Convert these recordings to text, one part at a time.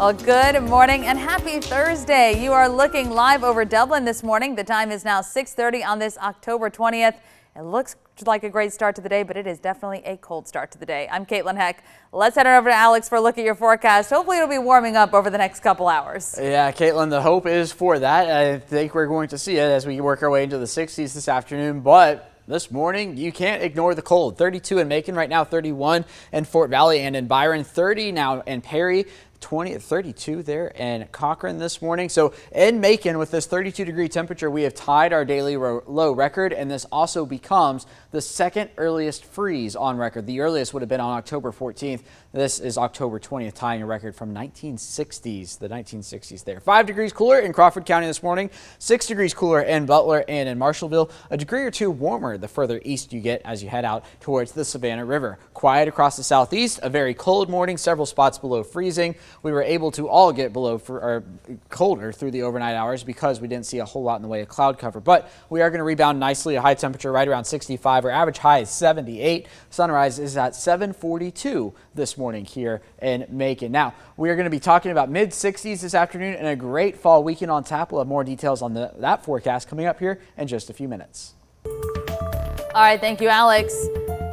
Well, good morning and happy Thursday. You are looking live over Dublin this morning. The time is now 6:30 on this October 20th. It looks like a great start to the day, but it is definitely a cold start to the day. I'm Caitlin Heck. Let's head on over to Alex for a look at your forecast. Hopefully it'll be warming up over the next couple hours. Yeah, Caitlin, the hope is for that. I think we're going to see it as we work our way into the 60s this afternoon, but this morning, you can't ignore the cold. 32 in Macon right now, 31 in Fort Valley and in Byron, 30 now in Perry. 32 there in Cochrane this morning. So in Macon, with this 32-degree temperature, we have tied our daily low record, and this also becomes the second earliest freeze on record. The earliest would have been on October 14th. This is October 20th, tying a record from 1960s, the 1960s there. 5 degrees cooler in Crawford County this morning, 6 degrees cooler in Butler and in Marshallville, a degree or two warmer the further east you get as you head out towards the Savannah River. Quiet across the southeast, a very cold morning, several spots below freezing. We were able to all get colder through the overnight hours because we didn't see a whole lot in the way of cloud cover. But we are going to rebound nicely. A high temperature right around 65. Our average high is 78. Sunrise is at 7:42 this morning here in Macon. Now, we are going to be talking about mid-60s this afternoon and a great fall weekend on tap. We'll have more details on that forecast coming up here in just a few minutes. All right, thank you, Alex.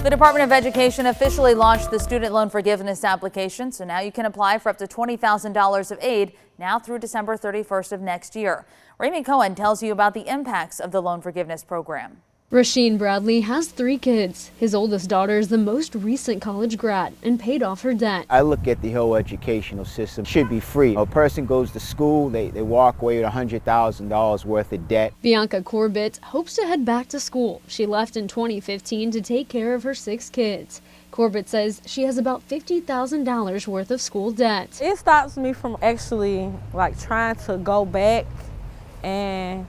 The Department of Education officially launched the student loan forgiveness application, so now you can apply for up to $20,000 of aid now through December 31st of next year. Raymond Cohen tells you about the impacts of the loan forgiveness program. Rasheen Bradley has 3 kids. His oldest daughter is the most recent college grad and paid off her debt. I look at the whole educational system should be free. A person goes to school, they walk away with $100,000 worth of debt. Bianca Corbett hopes to head back to school. She left in 2015 to take care of her 6 kids. Corbett says she has about $50,000 worth of school debt. It stops me from actually trying to go back and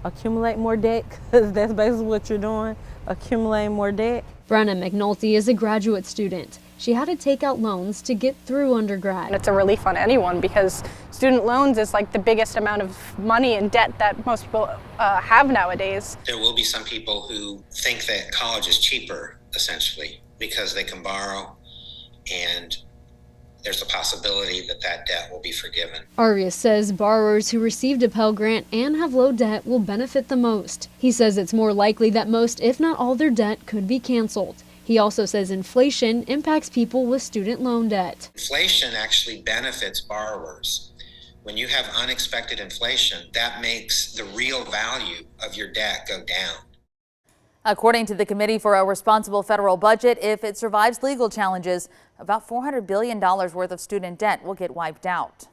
accumulate more debt, because that's basically what you're doing, accumulating more debt. Brenna McNulty is a graduate student. She had to take out loans to get through undergrad. And it's a relief on anyone because student loans is like the biggest amount of money and debt that most people have nowadays. There will be some people who think that college is cheaper, essentially, because they can borrow, and there's a possibility that that debt will be forgiven. Arias says borrowers who received a Pell Grant and have low debt will benefit the most. He says it's more likely that most, if not all, their debt could be canceled. He also says inflation impacts people with student loan debt. Inflation actually benefits borrowers. When you have unexpected inflation, that makes the real value of your debt go down. According to the Committee for a Responsible Federal Budget, if it survives legal challenges, about $400 billion worth of student debt will get wiped out.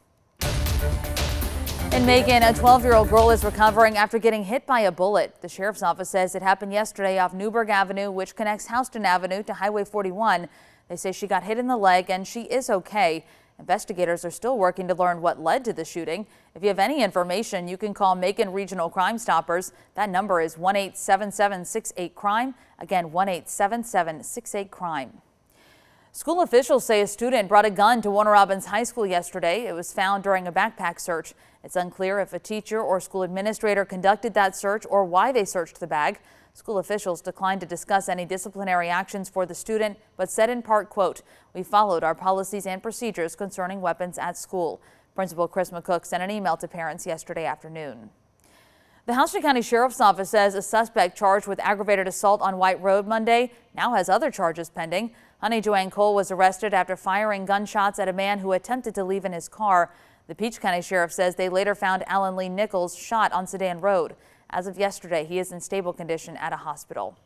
In Macon, a 12-year-old girl is recovering after getting hit by a bullet. The sheriff's office says it happened yesterday off Newburgh Avenue, which connects Houston Avenue to Highway 41. They say she got hit in the leg and she is okay. Investigators are still working to learn what led to the shooting. If you have any information, you can call Macon Regional Crime Stoppers. That number is 1-877-68-CRIME. Again, 1-877-68-CRIME. School officials say a student brought a gun to Warner Robins High School yesterday. It was found during a backpack search. It's unclear if a teacher or school administrator conducted that search or why they searched the bag. School officials declined to discuss any disciplinary actions for the student, but said in part, quote, "We followed our policies and procedures concerning weapons at school." Principal Chris McCook sent an email to parents yesterday afternoon. The Houston County Sheriff's Office says a suspect charged with aggravated assault on White Road Monday now has other charges pending. Honey Joanne Cole was arrested after firing gunshots at a man who attempted to leave in his car. The Peach County Sheriff says they later found Alan Lee Nichols shot on Sedan Road. As of yesterday, he is in stable condition at a hospital.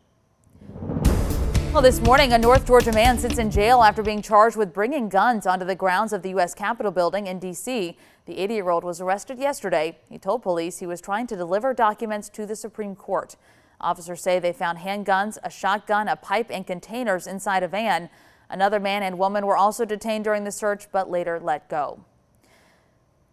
Well, this morning, a North Georgia man sits in jail after being charged with bringing guns onto the grounds of the U.S. Capitol building in D.C. The 80-year-old was arrested yesterday. He told police he was trying to deliver documents to the Supreme Court. Officers say they found handguns, a shotgun, a pipe, and containers inside a van. Another man and woman were also detained during the search, but later let go.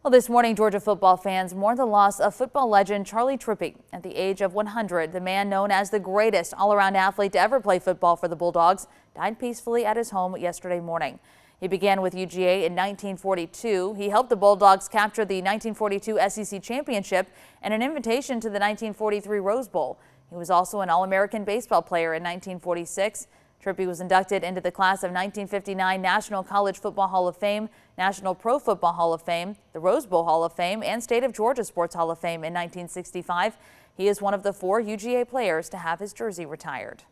Well, this morning, Georgia football fans mourn the loss of football legend Charlie Trippi. At the age of 100, the man known as the greatest all-around athlete to ever play football for the Bulldogs died peacefully at his home yesterday morning. He began with UGA in 1942. He helped the Bulldogs capture the 1942 SEC championship and an invitation to the 1943 Rose Bowl. He was also an All-American baseball player in 1946. Trippi was inducted into the class of 1959 National College Football Hall of Fame, National Pro Football Hall of Fame, the Rose Bowl Hall of Fame, and State of Georgia Sports Hall of Fame in 1965. He is one of the 4 UGA players to have his jersey retired.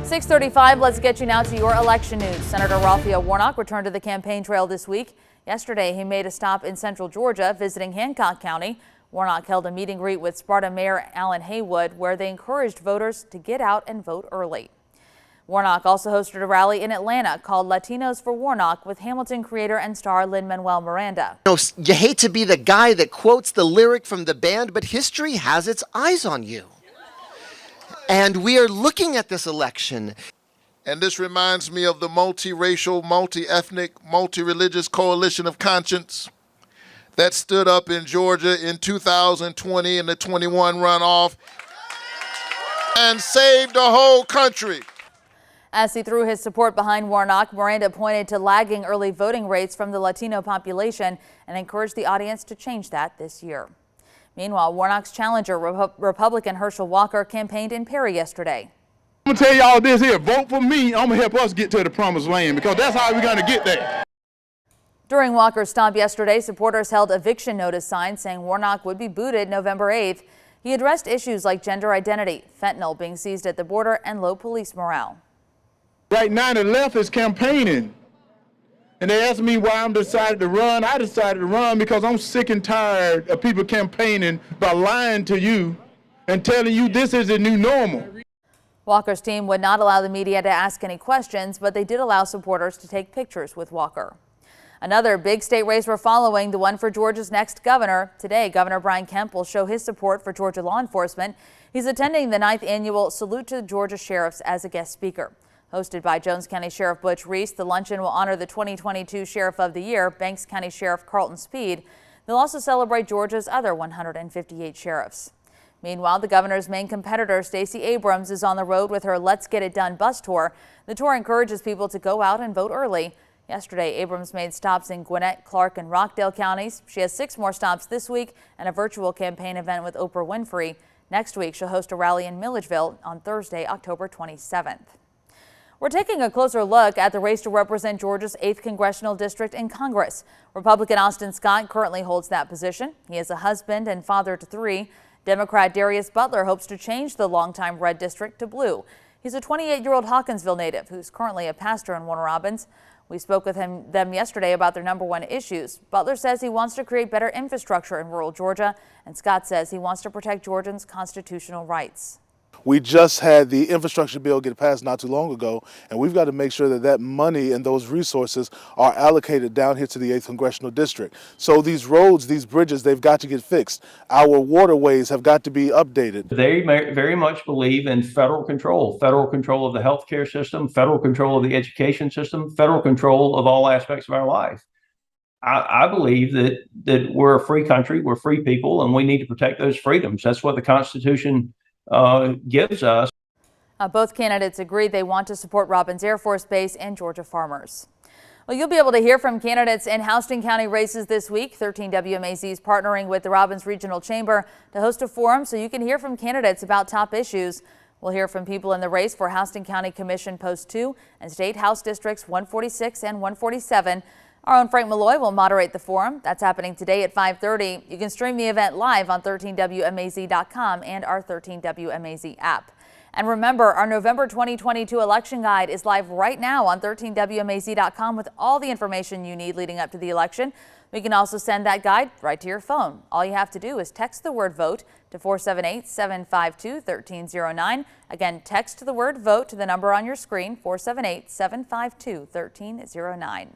6:35, let's get you now to your election news. Senator Raphael Warnock returned to the campaign trail this week. Yesterday, he made a stop in central Georgia, visiting Hancock County. Warnock held a meet and greet with Sparta Mayor Alan Haywood, where they encouraged voters to get out and vote early. Warnock also hosted a rally in Atlanta called Latinos for Warnock with Hamilton creator and star Lin-Manuel Miranda. You hate to be the guy that quotes the lyric from the band, but history has its eyes on you. And we are looking at this election. And this reminds me of the multiracial, multi-ethnic, multi-religious coalition of conscience that stood up in Georgia in 2020 in the 21 runoff and saved the whole country. As he threw his support behind Warnock, Miranda pointed to lagging early voting rates from the Latino population and encouraged the audience to change that this year. Meanwhile, Warnock's challenger, Republican Herschel Walker, campaigned in Perry yesterday. I'm gonna tell y'all this here, vote for me. I'm gonna help us get to the promised land because that's how we're gonna get there. During Walker's stop yesterday, supporters held eviction notice signs saying Warnock would be booted November 8th. He addressed issues like gender identity, fentanyl being seized at the border, and low police morale. Right now, the left is campaigning. And they asked me why I'm decided to run. I decided to run because I'm sick and tired of people campaigning by lying to you and telling you this is the new normal. Walker's team would not allow the media to ask any questions, but they did allow supporters to take pictures with Walker. Another big state race we're following, the one for Georgia's next governor. Today, Governor Brian Kemp will show his support for Georgia law enforcement. He's attending the 9th annual Salute to the Georgia Sheriffs as a guest speaker. Hosted by Jones County Sheriff Butch Reese, the luncheon will honor the 2022 Sheriff of the Year, Banks County Sheriff Carlton Speed. They'll also celebrate Georgia's other 158 sheriffs. Meanwhile, the governor's main competitor, Stacey Abrams, is on the road with her Let's Get It Done bus tour. The tour encourages people to go out and vote early. Yesterday, Abrams made stops in Gwinnett, Clark, and Rockdale counties. She has 6 more stops this week and a virtual campaign event with Oprah Winfrey. Next week, she'll host a rally in Milledgeville on Thursday, October 27th. We're taking a closer look at the race to represent Georgia's 8th congressional district in Congress. Republican Austin Scott currently holds that position. He is a husband and father to 3. Democrat Darius Butler hopes to change the longtime red district to blue. He's a 28-year-old Hawkinsville native who's currently a pastor in Warner Robins. We spoke with them yesterday about their #1 issues. Butler says he wants to create better infrastructure in rural Georgia, and Scott says he wants to protect Georgians' constitutional rights. We just had the infrastructure bill get passed not too long ago, and we've got to make sure that that money and those resources are allocated down here to the 8th Congressional District. So these roads, these bridges, they've got to get fixed. Our waterways have got to be updated. They very much believe in federal control of the healthcare system, federal control of the education system, federal control of all aspects of our life. I believe that we're a free country, we're free people, and we need to protect those freedoms. That's what the Constitution gives us. Both candidates agree they want to support Robins Air Force Base and Georgia farmers. Well, you'll be able to hear from candidates in Houston County races this week. 13 WMAZ is partnering with the Robins Regional Chamber to host a forum so you can hear from candidates about top issues. We'll hear from people in the race for Houston County Commission Post 2 and State House Districts 146 and 147. Our own Frank Malloy will moderate the forum. That's happening today at 5:30. You can stream the event live on 13WMAZ.com and our 13WMAZ app. And remember, our November 2022 election guide is live right now on 13WMAZ.com with all the information you need leading up to the election. We can also send that guide right to your phone. All you have to do is text the word VOTE to 478-752-1309. Again, text the word VOTE to the number on your screen, 478-752-1309.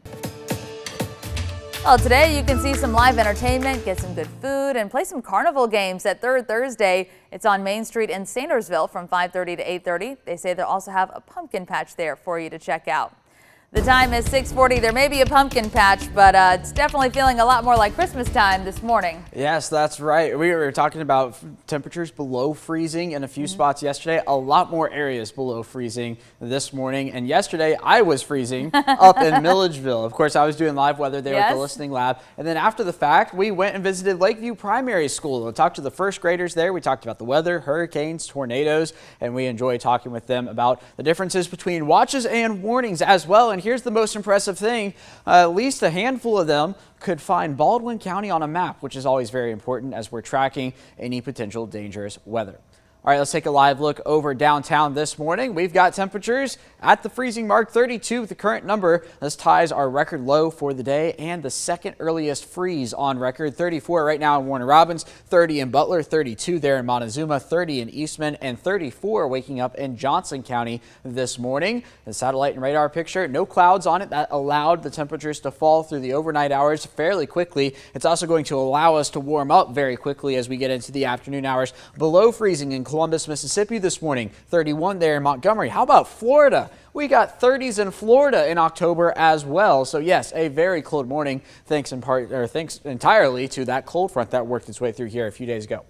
Well, today you can see some live entertainment, get some good food, and play some carnival games at Third Thursday. It's on Main Street in Sandersville from 5:30 to 8:30. They say they'll also have a pumpkin patch there for you to check out. The time is 6:40. There may be a pumpkin patch, but it's definitely feeling a lot more like Christmas time this morning. Yes, that's right. We were talking about temperatures below freezing in a few spots yesterday. A lot more areas below freezing this morning. And yesterday I was freezing up in Milledgeville. Of course, I was doing live weather there at the listening lab. And then after the fact, we went and visited Lakeview Primary School. We talked to the first graders there. We talked about the weather, hurricanes, tornadoes, and we enjoyed talking with them about the differences between watches and warnings as well. And here's the most impressive thing. At least a handful of them could find Baldwin County on a map, which is always very important as we're tracking any potential dangerous weather. All right, let's take a live look over downtown this morning. We've got temperatures at the freezing mark, 32 with the current number. This ties our record low for the day and the second earliest freeze on record. 34 right now in Warner Robins, 30 in Butler, 32 there in Montezuma, 30 in Eastman, and 34 waking up in Johnson County this morning. The satellite and radar picture, no clouds on it. That allowed the temperatures to fall through the overnight hours fairly quickly. It's also going to allow us to warm up very quickly as we get into the afternoon hours. Below freezing in Columbus, Mississippi this morning, 31 there in Montgomery. How about Florida? We got 30s in Florida in October as well. So yes, a very cold morning thanks entirely to that cold front that worked its way through here a few days ago.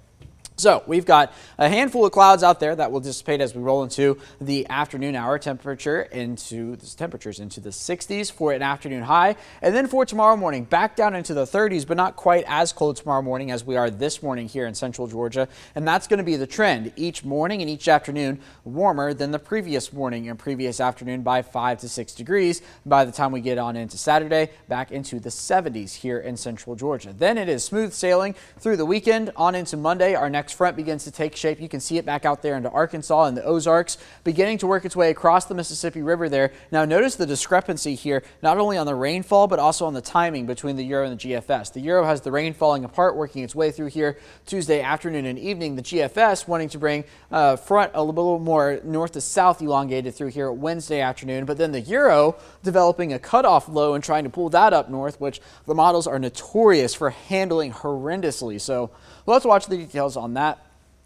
So we've got a handful of clouds out there that will dissipate as we roll into the afternoon hour. Temperatures into the 60s for an afternoon high. And then for tomorrow morning, back down into the 30s, but not quite as cold tomorrow morning as we are this morning here in central Georgia. And that's going to be the trend each morning and each afternoon, warmer than the previous morning and previous afternoon by 5 to 6 degrees. By the time we get on into Saturday, back into the 70s here in central Georgia. Then it is smooth sailing through the weekend on into Monday. Our next front begins to take shape. You can see it back out there into Arkansas and the Ozarks, beginning to work its way across the Mississippi River there. Now notice the discrepancy here, not only on the rainfall, but also on the timing between the Euro and the GFS. The Euro has the rain falling apart, working its way through here Tuesday afternoon and evening. The GFS wanting to bring front a little more north to south elongated through here Wednesday afternoon, but then the Euro developing a cutoff low and trying to pull that up north, which the models are notorious for handling horrendously. So let's watch the details on that.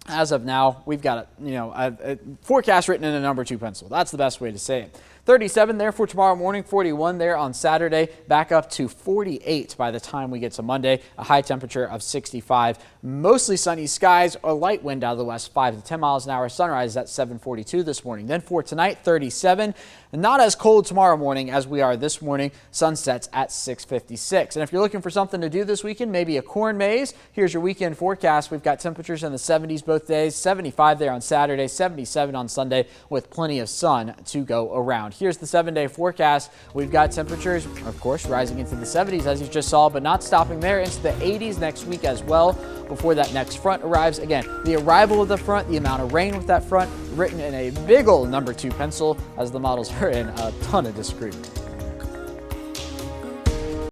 As of now, we've got a forecast written in a number 2 pencil. That's the best way to say it. 37 there for tomorrow morning, 41 there on Saturday, back up to 48 by the time we get to Monday, a high temperature of 65. Mostly sunny skies, a light wind out of the west, 5 to 10 miles an hour. Sunrise at 7:42 this morning. Then for tonight, 37. Not as cold tomorrow morning as we are this morning. Sun sets at 6:56. And if you're looking for something to do this weekend, maybe a corn maze, here's your weekend forecast. We've got temperatures in the 70s both days, 75 there on Saturday, 77 on Sunday with plenty of sun to go around. Here's the 7-day forecast. We've got temperatures, of course, rising into the 70s as you just saw, but not stopping there, into the 80s next week as well before that next front arrives. Again, the arrival of the front, the amount of rain with that front, written in a big old number 2 pencil as the models are in a ton of disagreement.